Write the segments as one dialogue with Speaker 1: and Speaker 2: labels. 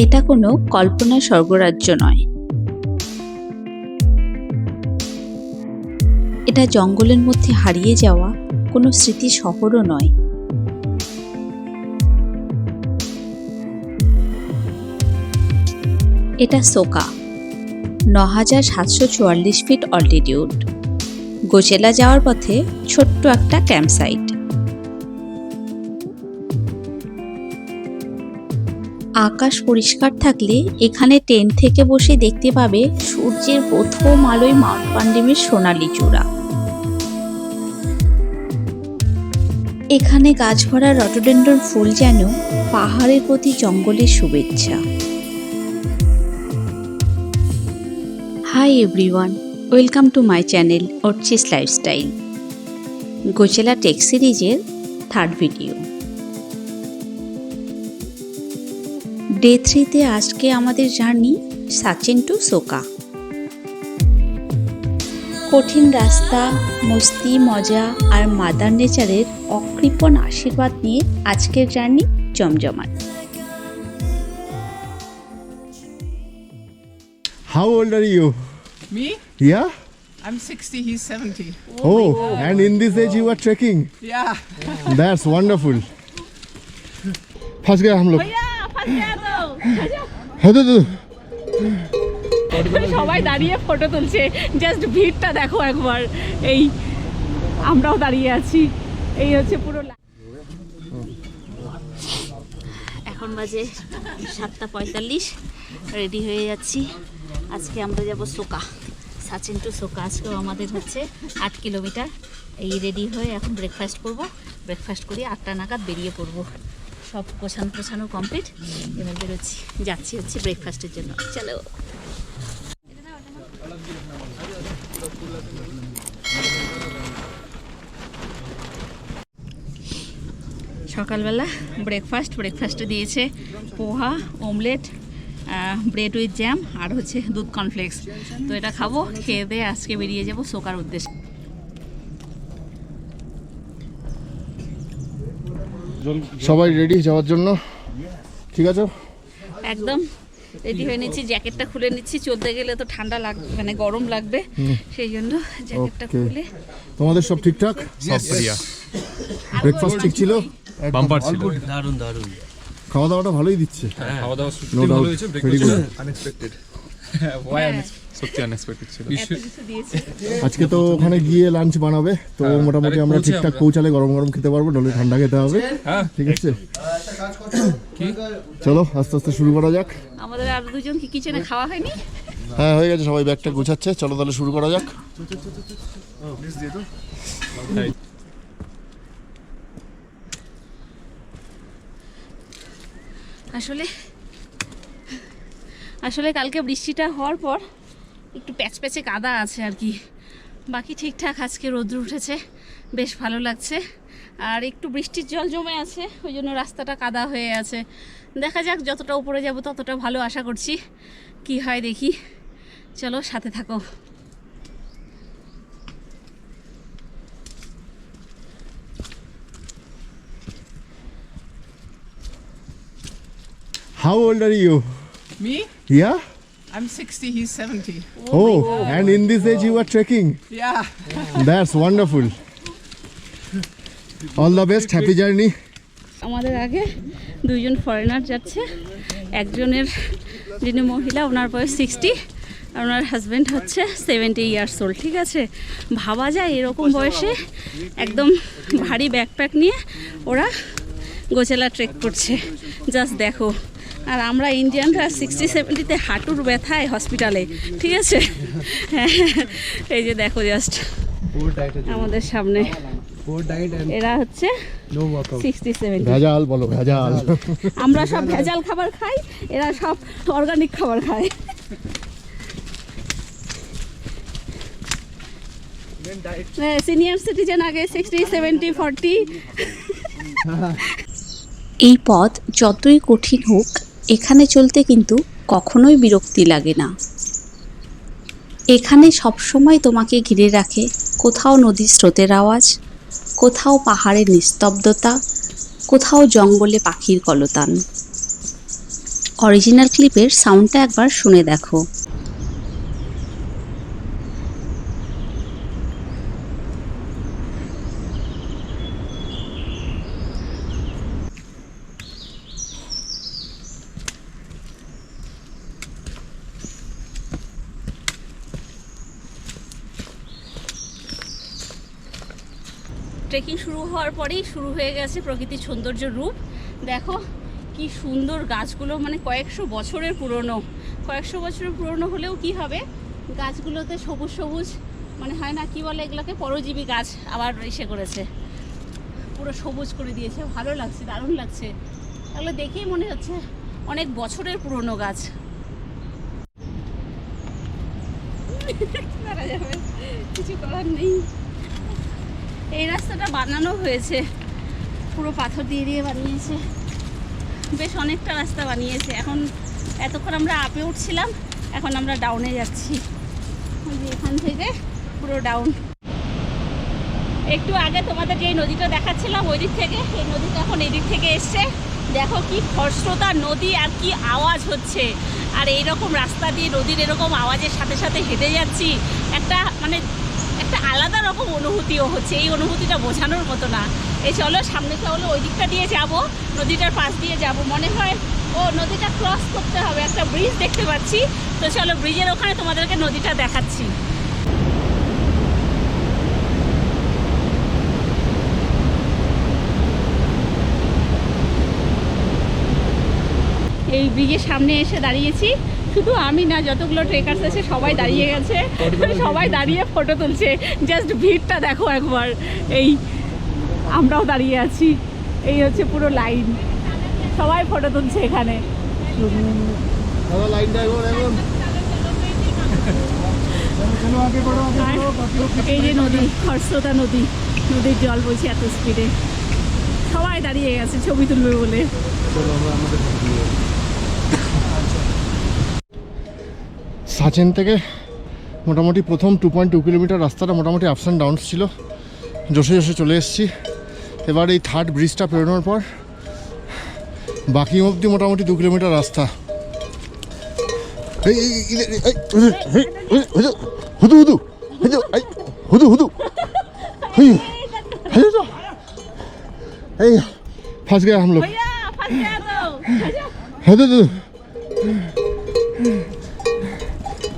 Speaker 1: এটা কোনো কল্পনার স্বর্গরাজ্য নয়। এটা জঙ্গলের মধ্যে হারিয়ে যাওয়া কোনো স্মৃতি শহরও নয়। এটা সোকা, ৯৭৪৪ ফিট অল্টিটিউড। গোচেলা যাওয়ার পথে ছোট্ট একটা ক্যাম্পসাইট। আকাশ পরিষ্কার থাকলে এখানে ট্রেন থেকে বসে দেখতে পাবে সূর্যের প্রথম আলোয় মাউন্ট পান্ডিমের সোনালি চূড়া। এখানে গাছ ভরা রটোডেন্ড্রন ফুল যেন পাহাড়ের প্রতি জঙ্গলের শুভেচ্ছা। Hi everyone, welcome to my channel অর্চিস লাইফস্টাইল। গোচেলা টেক সিরিজের 3rd ভিডিও। ডে 3তে আজকে আমাদের জার্নি সাচেন টু সোকা। কঠিন রাস্তা, মস্তি, মজা আর মাদার নেচারের অকৃপণ আশীর্বাদ নিয়ে আজকের জার্নি জমজমাট।
Speaker 2: How old are you?
Speaker 3: Me?
Speaker 2: Yeah?
Speaker 3: I'm 60, he's 70.
Speaker 2: Oh, and in this age you are trekking.
Speaker 3: Yeah.
Speaker 2: That's wonderful. फंस गए हम लोग। है तो
Speaker 4: সবাই দাঁড়িয়ে ফটো তুলছে, জাস্ট ভিড়টা দেখো একবার। এই আমরাও দাঁড়িয়ে আছি, এই হচ্ছে পুরো। এখন বাজে 7:45, রেডি হয়ে যাচ্ছি। আজকে আমরা যাব সোকা, সাচেন টু সোকা। আজকেও আমাদের হচ্ছে 8 কিলোমিটার। এই রেডি হয়ে এখন ব্রেকফাস্ট করব। ব্রেকফাস্ট করি 8টা নাগাদ বেরিয়ে পড়বো। সব গোছানো কমপ্লিট। এবার বেরোচ্ছি, যাচ্ছি হচ্ছে ব্রেকফাস্টের জন্য। চলো। সকালবেলা ব্রেকফাস্টে দিয়েছে পোহা, অমলেট, ব্রেড উইথ জ্যাম আর হচ্ছে দুধ কর্নফ্লেক্স। তো এটা খাবো, খেয়ে দিয়ে আজকে বেরিয়ে যাব সোকার উদ্দেশ্যে।
Speaker 2: সবাই রেডি যাওয়ার জন্য, ঠিক আছে?
Speaker 4: একদম রেডি হয়ে নিচ্ছি, জ্যাকেটটা খুলে নিচ্ছি। চলতে গেলে তো ঠান্ডা লাগবে, মানে গরম লাগবে, সেই জন্য জ্যাকেটটা খুলে।
Speaker 2: তোমাদের সব ঠিকঠাক?
Speaker 5: সব बढ़िया।
Speaker 2: ব্রেকফাস্ট ঠিক ছিল?
Speaker 5: বাম্পার ছিল।
Speaker 6: দারুণ
Speaker 2: খাওয়া দাওয়াটা ভালোই দিচ্ছে।
Speaker 5: খাওয়া দাওয়া
Speaker 2: No
Speaker 5: ভালো
Speaker 2: doubt,
Speaker 5: হয়েছে,
Speaker 2: very
Speaker 5: breakfast
Speaker 2: good.
Speaker 5: Unexpected. Why সত্যি আনএক্সপেক্টেড ছিল।
Speaker 4: এত কিছু দিয়েছে।
Speaker 2: আজকে তো ওখানে গিয়ে লাঞ্চ বানাবে, তো মোটামুটি আমরা ঠিকঠাক পৌঁছালে গরম গরম খেতে পারবো, নলে ঠান্ডা খেতে হবে।
Speaker 5: হ্যাঁ
Speaker 2: ঠিক আছে, চলো আস্তে আস্তে শুরু করা যাক।
Speaker 4: আমাদের আর দুজন কি কিচেনে খাওয়া হয়নি?
Speaker 2: হ্যাঁ হয়ে গেছে, সবাই ব্যাগটা গোছাচ্ছে। চলো তাহলে শুরু করা যাক।
Speaker 4: আসলে কালকে বৃষ্টিটা হওয়ার পর একটু প্যাচে কাদা আছে আর কি। বাকি ঠিকঠাক। আজকে রোদ্র উঠেছে, বেশ ভালো লাগছে। আর একটু বৃষ্টির জল জমে আছে, ওই জন্য রাস্তাটা কাদা হয়ে আছে। দেখা যাক, যতটা উপরে যাব ততটা ভালো, আশা করছি। কি হয় দেখি, চলো সাথে থাকো।
Speaker 2: How old are you?
Speaker 3: Me?
Speaker 2: Yeah?
Speaker 3: I'm 60, he's 70.
Speaker 2: Oh, and in this age you are trekking.
Speaker 3: Yeah.
Speaker 2: That's wonderful. All the best, happy journey.
Speaker 4: আমাদের আগে দুইজন ফরেনার যাচ্ছে। একজনের, যিনি মহিলা, ওনার বয়স 60 আর ওনার হাজব্যান্ড হচ্ছে 70 ইয়ার্স ওল্ড। ঠিক আছে, ভাবা যায় এরকম বয়সে একদম ভারী ব্যাকপ্যাক নিয়ে ওরা গোচেলা ট্রেক করছে। জাস্ট দেখো। আর আমরা ইন্ডিয়ানরা 60-70তে হাঁটুর ব্যথায় হসপিটালে। ঠিক আছে, এই যে দেখো জাস্ট আমাদের সামনে এরা হচ্ছে 60-70।
Speaker 2: ভেজাল বলো, ভেজাল।
Speaker 4: আমরা সব ভেজাল খাবার খাই, এরা সব অর্গানিক খাবার খায়। সিনিয়র সিটিজেন আগে 60-70-40।
Speaker 1: এই পথ যতই কঠিন হোক, এখানে চলতে কিন্তু কখনোই বিরক্তি লাগে না। এখানে সবসময় তোমাকে ঘিরে রাখে কোথাও নদীর স্রোতের আওয়াজ, কোথাও পাহাড়ের নিস্তব্ধতা, কোথাও জঙ্গলে পাখির কলতান। অরিজিনাল ক্লিপের সাউন্ডটা একবার শুনে দেখো।
Speaker 4: ট্রেকিং শুরু হওয়ার পরেই শুরু হয়ে গেছে প্রকৃতির সৌন্দর্য রূপ। দেখো কি সুন্দর গাছগুলো, মানে কয়েকশো বছরের পুরনো। কয়েকশো বছরের পুরনো হলেও কি হবে, গাছগুলোতে সবুজ সবুজ মানে হয় না, কি বলে এগুলোকে, পরজীবী গাছ আবার এসে করেছে, পুরো সবুজ করে দিয়েছে। ভালো লাগছে, দারুণ লাগছে। এগুলো দেখেই মনে হচ্ছে অনেক বছরের পুরনো গাছ। করা যাবে, কিছু করার নেই। এই রাস্তাটা বানানো হয়েছে, পুরো পাথর দিয়ে দিয়ে বানিয়েছে, বেশ অনেকটা রাস্তা বানিয়েছে। এখন এতক্ষণ আমরা আপে উঠছিলাম, এখন আমরা ডাউনে যাচ্ছি। এখান থেকে পুরো ডাউন। একটু আগে তোমাদের যে নদীটা দেখাচ্ছিলাম ওই দিক থেকে, এই নদীটা এখন এই দিক থেকে এসছে। দেখো কি খরস্রোতা নদী আর কি আওয়াজ হচ্ছে। আর এইরকম রাস্তা দিয়ে নদীর এরকম আওয়াজের সাথে সাথে হেঁটে যাচ্ছি, একটা মানে একটা আলাদা রকম অনুভূতিও হচ্ছে। এই অনুভূতিটা বোঝানোর মতো না। এই চলো সামনে, চলো ওই দিকটা দিয়ে যাব, নদীটার পাশ দিয়ে যাব। মনে হয় ও নদীটা ক্রস করতে হবে, একটা ব্রিজ দেখতে পাচ্ছি। তো চলো ব্রিজের ওখানে তোমাদেরকে নদীটা দেখাচ্ছি। এই ব্রিজের সামনে এসে দাঁড়িয়েছি। শুধু আমি না, যতগুলো ট্রেকার্স আছে সবাই দাঁড়িয়ে গেছে, সবাই দাঁড়িয়ে ফটো তুলছে। জাস্ট ভিড়টা দেখো একবার। এই আমরাও দাঁড়িয়ে আছি, এই হচ্ছে পুরো লাইন, সবাই ফটো তুলছে এখানে। এই যে নদী, খরস্রোতা নদী, নদীর জল বইছে এত স্পিডে, সবাই দাঁড়িয়ে গেছে ছবি তুলবে বলে।
Speaker 2: সাচেন থেকে মোটামুটি প্রথম 2.2 কিলোমিটার রাস্তাটা মোটামুটি আপস অ্যান্ড ডাউনস ছিল, জোশে জোশে চলে এসেছি। এবার এই থার্ড ব্রিজটা পেরোনোর পর বাকি অবধি মোটামুটি 2 কিলোমিটার রাস্তা। হুদু হুদু হুদু হুদু এই ফাঁস গয়া হাম লোগ।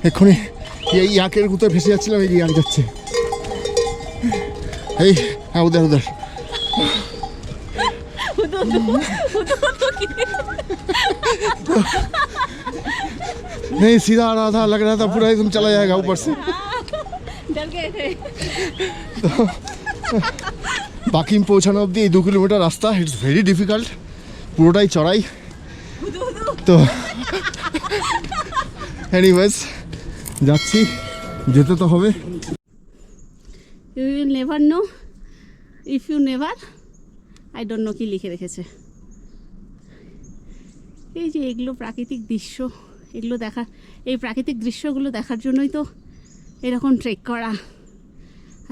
Speaker 2: এক্ষুনি এই ইয়াকের গুঁতে ভেসে যাচ্ছিলাম, এই ইয়াক যাচ্ছে। এই হ্যাঁ, উদার উদার। नहीं सीधा आ रहा था, लग रहा था पूरा एकदम चला जाएगा ऊपर से।
Speaker 4: डर गए थे।
Speaker 2: तो বাকি পৌঁছানো অবধি এই 2 কিলোমিটার রাস্তা, ইটস ভেরি ডিফিকাল্ট, পুরোটাই চড়াই। তো এনিওয়েজ যাচ্ছি, যেতে তো হবে।
Speaker 4: You will never know if you never, I don't know কি লিখে রেখেছে। এই যে এগুলো প্রাকৃতিক দৃশ্য, এগুলো দেখা, এই প্রাকৃতিক দৃশ্যগুলো দেখার জন্যই তো এরকম ট্রেক করা।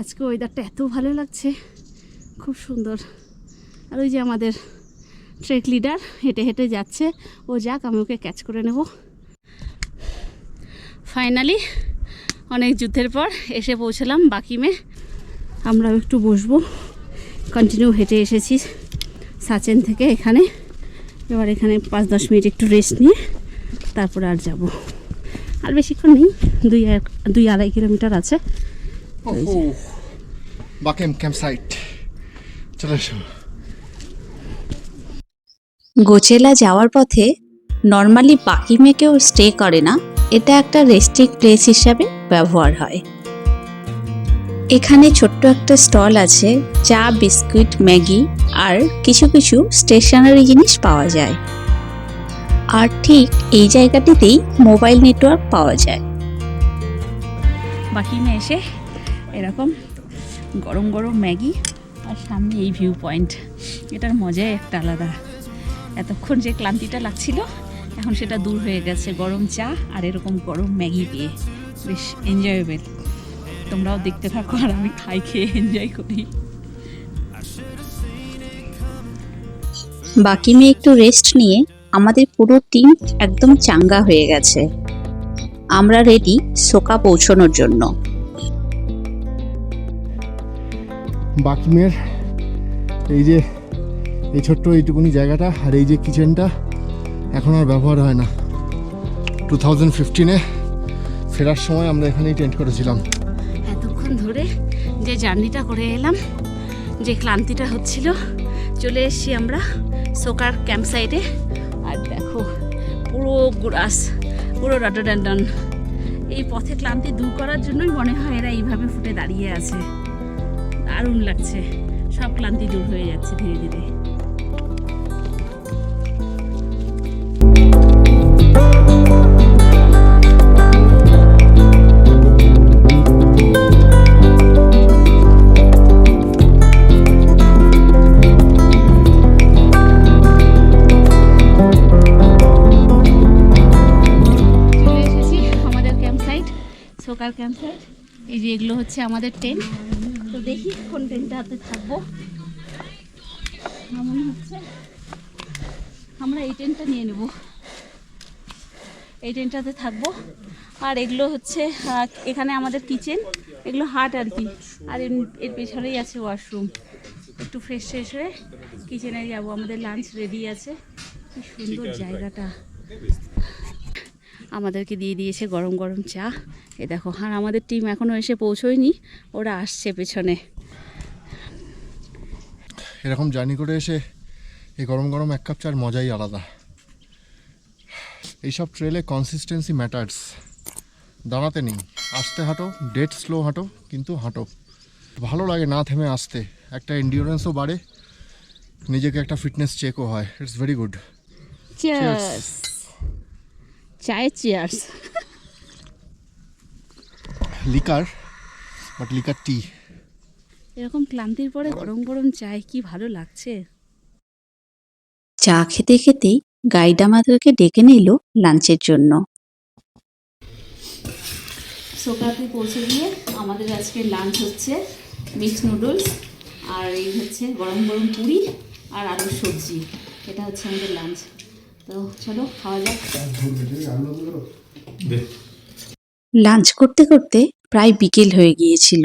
Speaker 4: আজকে ওয়েদারটা এত ভালো লাগছে, খুব সুন্দর। আর ওই যে আমাদের ট্রেক লিডার হেঁটে হেঁটে যাচ্ছে, ও যাক, আমি ওকে ক্যাচ করে নেব। ফাইনালি অনেক যুদ্ধের পর এসে পৌঁছলাম বাকিমে। আমরাও একটু বসবো, কন্টিনিউ হেঁটে এসেছি সাচেন থেকে এখানে। এবার এখানে 5-10 মিনিট একটু রেস্ট নিয়ে তারপরে আর যাব। আর বেশিক্ষণ নেই, 2-2.5 কিলোমিটার আছে।
Speaker 2: বাকিম ক্যাম্প সাইট চলে এসো।
Speaker 1: গোচেলা যাওয়ার পথে নর্মালি বাকিমে কেউ স্টে করে না, এটা একটা রেস্টিং প্লেস হিসাবে ব্যবহার হয়। এখানে ছোট্ট একটা স্টল আছে, চা, বিস্কুট, ম্যাগি আর কিছু কিছু স্টেশনারি জিনিস পাওয়া যায়। আর ঠিক এই জায়গাটিতেই মোবাইল নেটওয়ার্ক পাওয়া যায়।
Speaker 4: বাকিমে এসে এরকম গরম গরম ম্যাগি আর সামনে এই ভিউ পয়েন্ট, এটার মজাই একটা আলাদা। এতক্ষণ যে ক্লান্তিটা লাগছিল এখন সেটা দূর হয়ে গেছে, গরম চা আর এরকম গরম ম্যাগি পেয়ে বেশ এনজয়েবেল। তোমরাও দেখতে থাকো আর আমি খাই, খেয়ে এনজয় করি।
Speaker 1: বাকিমে একটু রেস্ট নিয়ে আমাদের পুরো টিম একদম চাঙ্গা হয়ে গেছে। আমরা রেডি সোকা পৌঁছানোর জন্য।
Speaker 2: বাকিমের এই যে এই ছোট্ট এইটুকুনি জায়গাটা আর এই যে কিচেনটা এখন আর ব্যবহার হয় না। 2015-এ ফেরার সময় আমরা এখানেই টেন্ট করেছিলাম।
Speaker 4: এতক্ষণ ধরে যে জার্নিটা করে এলাম, যে ক্লান্তিটা হচ্ছিল, চলে এসেছি আমরা সোকার ক্যাম্প সাইটে। আর দেখো পুরো গ্রাস, পুরো রডোডেন্ড্রন। এই পথে ক্লান্তি দূর করার জন্যই মনে হয় এরা এইভাবে ফুটে দাঁড়িয়ে আছে। দারুণ লাগছে, সব ক্লান্তি দূর হয়ে যাচ্ছে ধীরে ধীরে। Soccer camp site. এই যে এগুলো হচ্ছে আমাদের টেন্ট। তো দেখি কোন টেন্টটাতে থাকবো। মনে হচ্ছে আমরা এই টেন্টটা নিয়ে নেব, এই টেন্টটাতে থাকবো। আর এগুলো হচ্ছে এখানে আমাদের কিচেন, এগুলো হাট আর কি। আর এর পেছনেই আছে ওয়াশরুম। একটু ফ্রেশ ফ্রেশ হয়ে কিচেনে যাবো। আমাদের লাঞ্চ রেডি আছে। কি সুন্দর জায়গাটা। আমাদেরকে দিয়ে দিয়েছে গরম গরম চা। এ দেখো, আর আমাদের টিম এখনও এসে পৌঁছোয়নি, ওরা আসছে পেছনে।
Speaker 2: এরকম জার্নি করে এসে এই গরম গরম এক কাপ চার মজাই আলাদা। এইসব ট্রেলে কনসিস্টেন্সি ম্যাটার্স। দাঁড়াতে নেই, আসতে হাঁটো, ডেড স্লো হাঁটো, কিন্তু হাঁটো। ভালো লাগে না থেমে আসতে, একটা এন্ডিওরেন্সও বাড়ে, নিজেকে একটা ফিটনেস চেকও হয়। It's very good.
Speaker 4: চিয়ার্স। চায়ে চিয়ার্স।
Speaker 2: লিকার, বাট লিকার টি।
Speaker 4: এরকম ক্লান্তির পরে গরম গরম চায় কি ভালো লাগছে।
Speaker 1: চা খেতে খেতেই গাইড আমাদেরকে ডেকে নিল লাঞ্চের জন্য।
Speaker 4: সোকাতে পৌঁছে গিয়ে আমাদের আজকে লাঞ্চ হচ্ছে মিক্সড নুডলস, আর এই হচ্ছে গরম গরম পুরি আর আলুর সবজি। এটা হচ্ছে আমাদের লাঞ্চ। তো চলো খাওয়া যাক।
Speaker 1: লাঞ্চ করতে করতে প্রায় বিকেল হয়ে গিয়েছিল।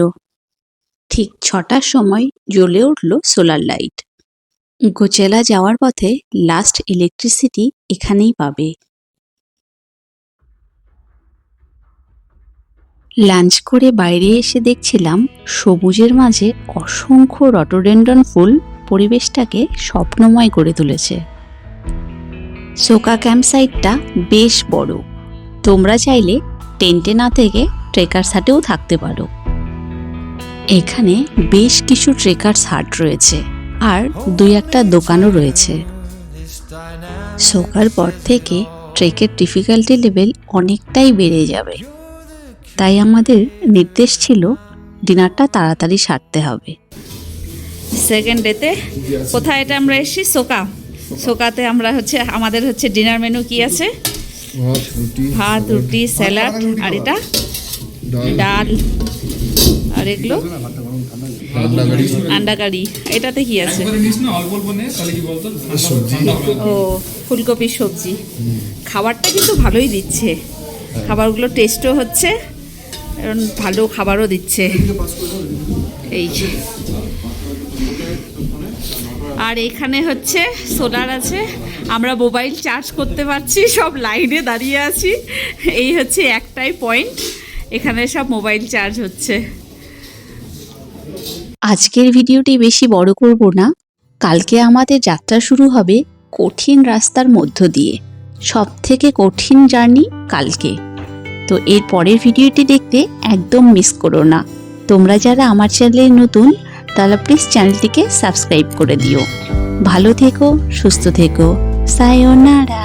Speaker 1: ঠিক 6টার সময় জ্বলে উঠল সোলার লাইট। গোচেলা যাওয়ার পথে লাস্ট ইলেকট্রিসিটি এখানেই পাবে। লাঞ্চ করে বাইরে এসে দেখছিলাম সবুজের মাঝে অসংখ্য রডোডেন্ড্রন ফুল পরিবেশটাকে স্বপ্নময় করে তুলেছে। সোকা ক্যাম্প সাইটটা বেশ বড়। তোমরা চাইলে টেন্টে না থেকে ট্রেকার্স হাটেও থাকতে পারো। এখানে বেশ কিছু ট্রেকার্স হাট রয়েছে আর 2-1টা দোকানও রয়েছে। সোকার পর থেকে ট্রেকের ডিফিকাল্টি লেভেল অনেকটাই বেড়ে যাবে, তাই আমাদের নির্দেশ ছিল ডিনারটা তাড়াতাড়ি সারতে হবে।
Speaker 4: সেকেন্ড ডেতে কোথায় এটা আমরা এসেছি? সোকা। সোকাতে আমরা হচ্ছে আমাদের হচ্ছে ডিনার মেনু কি আছে? ভাত, রুটি, স্যালাড, আর এটা ডাল, আর এগুলো আন্ডা কারি। এটাতে কি আছে? ও ফুলকপির সবজি। খাবারটা কিন্তু ভালোই দিচ্ছে, খাবারগুলো টেস্টও হচ্ছে, ভালো খাবারও দিচ্ছে। এই আর এখানে হচ্ছে সোলার আছে, আমরা মোবাইল চার্জ করতে পারছি। সব লাইনে দাঁড়িয়ে আছি, এই হচ্ছে একটাই পয়েন্ট, এখানে সব মোবাইল চার্জ হচ্ছে।
Speaker 1: আজকের ভিডিওটি বেশি বড় করব না। কালকে আমাদের যাত্রা শুরু হবে কঠিন রাস্তার মধ্য দিয়ে। সবথেকে কঠিন জার্নি কালকে। তো এর পরের ভিডিওটি দেখতে একদম মিস করো না। তোমরা যারা আমার চ্যানেলে নতুন তাহলে প্লিজ চ্যানেলটিকে সাবস্ক্রাইব করে দিও। ভালো থেকো, সুস্থ থেকো। সায়োনারা।